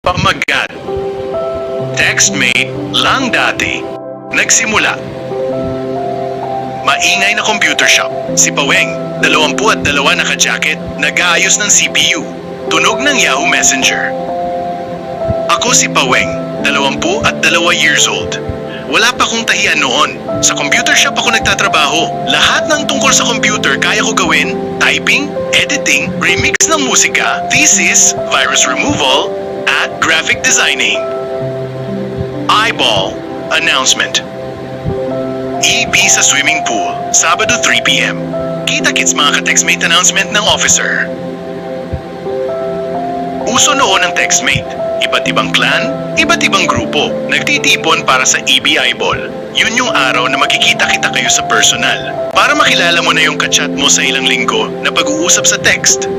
Pamagat. Textmate lang dati. Nagsimula. Maingay na computer shop. Si Paweng, 22 naka-jacket, nag-aayos ng CPU. Tunog ng Yahoo Messenger. Ako si Paweng, 22 years old. Wala pa akong tahian noon. Sa computer shop ako nagtatrabaho. Lahat ng tungkol sa computer kaya ko gawin. Typing, editing, remix ng musika, thesis, virus removal, at graphic designing. Eyeball. Announcement. EB sa swimming pool, Sabado 3 p.m. Kita-kits mga ka-textmate announcement ng officer. Uso noon ang textmate. Iba't ibang clan, iba't ibang grupo, nagtitipon para sa EB Eyeball. Yun yung araw na makikita-kita kayo sa personal para makilala mo na yung kachat mo sa ilang linggo na pag-uusap sa text.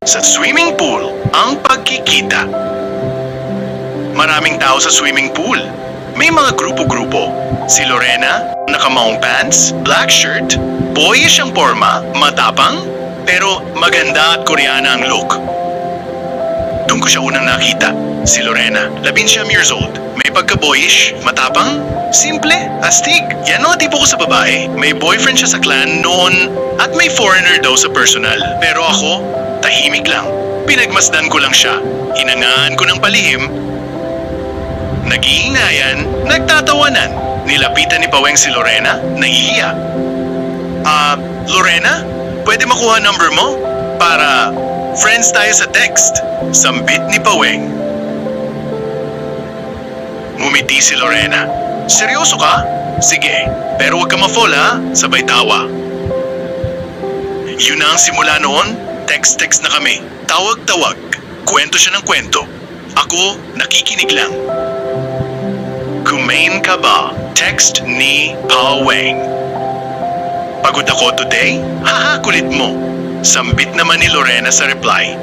Sa swimming pool, ang pagkikita. Maraming tao sa swimming pool. May mga grupo-grupo. Si Lorena, naka-maong pants, black shirt, boyish ang forma, matapang, pero maganda at koreana ang look. Doon ko siya unang nakita. Si Lorena, 19 years old. May pagka-boyish, matapang, simple, astig. Yan ang tipo ko sa babae. May boyfriend siya sa clan noon at may foreigner daw sa personal. Pero ako, tahimik lang. Pinagmasdan ko lang siya. Hinangaan ko ng palihim. Nag-iingayan, nagtatawanan. Nilapitan ni Paweng si Lorena, nahihiya. Lorena, pwede makuha number mo? Para friends tayo sa text. Sambit ni Paweng. Ngumiti si Lorena. Seryoso ka? Sige, pero huwag ka ma-fall ha, sabay tawa. Yun na ang simula noon, text-text na kami. Tawag-tawag, kwento siya ng kwento. Ako, nakikinig lang. Kumain ka ba? Text ni Paweng. Pagod ako today? Haha, kulit mo. Sambit naman ni Lorena sa reply.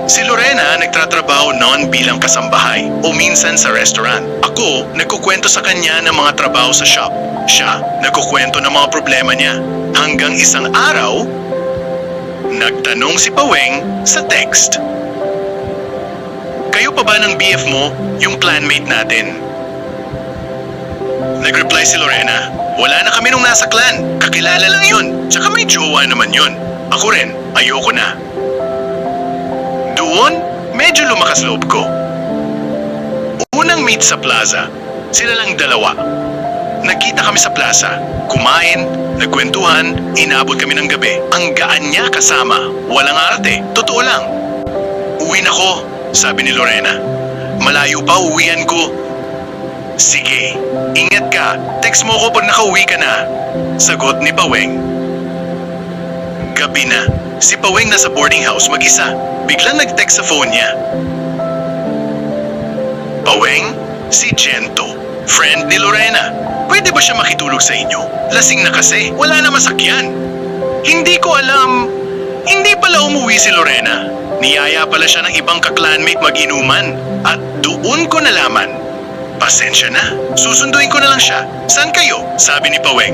Si Lorena nagtatrabaho noon bilang kasambahay o minsan sa restaurant. Ako, nagkukwento sa kanya ng mga trabaho sa shop. Siya, nagkukwento ng mga problema niya. Hanggang isang araw, nagtanong si Paweng sa text. Kayo pa ba ng BF mo, yung clanmate natin? Nag-reply si Lorena, wala na kami nung nasa clan. Kakilala lang yun. Tsaka may jowa naman yun. Ako rin, ayoko na. Doon, medyo lumakas loob ko. Unang meet sa plaza, sila lang dalawa. Nagkita kami sa plaza, kumain, nagkwentuhan, inabot kami ng gabi. Ang gaan niya kasama, walang arte, totoo lang. Uwi na ko, sabi ni Lorena. Malayo pa uwian ko. Sige, ingat ka, text mo ko pag nakauwi ka na. Sagot ni Paweng. Gabi na, si Paweng nasa boarding house mag-isa. Biglang nag-text sa phone niya. Paweng, si Gento, friend ni Lorena. Pwede ba siya makitulog sa inyo? Lasing na kasi, wala na masakyan. Hindi ko alam. Hindi pala umuwi si Lorena. Niyaya pala siya ng ibang kaklanmate mag-inuman. At doon ko nalaman. Pasensya na, susunduin ko na lang siya. Saan kayo? Sabi ni Paweng.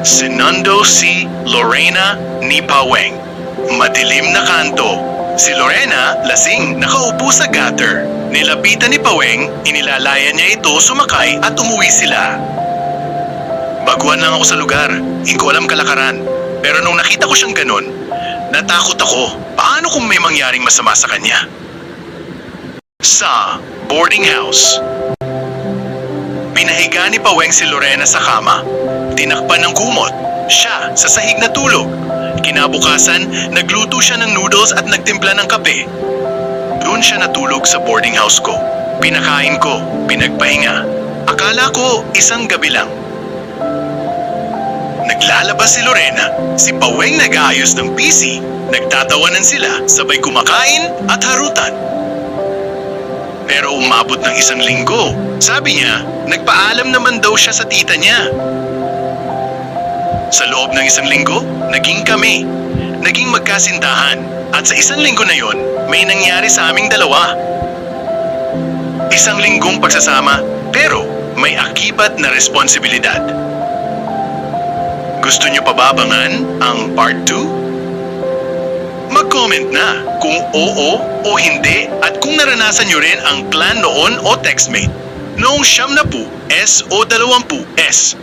Sinundo si Lorena ni Paweng. Madilim na kanto. Si Lorena, lasing, nakaupo sa gutter. Nilapitan ni Paweng, inilalayan niya ito sumakay at umuwi sila. Baguhan lang ako sa lugar, hindi ko alam kalakaran. Pero nung nakita ko siyang ganun, natakot ako. Paano kung may mangyaring masama sa kanya? Sa boarding house. Pinahiga ni Paweng si Lorena sa kama. Tinakpan ng kumot. Siya sa sahig na tulog. Kinabukasan, nagluto siya ng noodles at nagtimpla ng kape. Doon siya natulog sa boarding house ko. Pinakain ko, pinagpahinga. Akala ko isang gabi lang. Naglalabas si Lorena, si Paweng nag-aayos ng PC. Nagtatawanan sila, sabay kumakain at harutan. Pero umabot ng isang linggo. Sabi niya, nagpaalam naman daw siya sa tita niya. Sa loob ng isang linggo, naging kami. Naging magkasintahan. At sa isang linggo na yon, may nangyari sa aming dalawa. Isang linggong pagsasama, pero may akibat na responsibilidad. Gusto niyo pa ba abangan ang part 2? Paki-comment na kung oo o hindi at kung naranasan nyo rin ang clan noon o textmate noong 10 S o 20 S.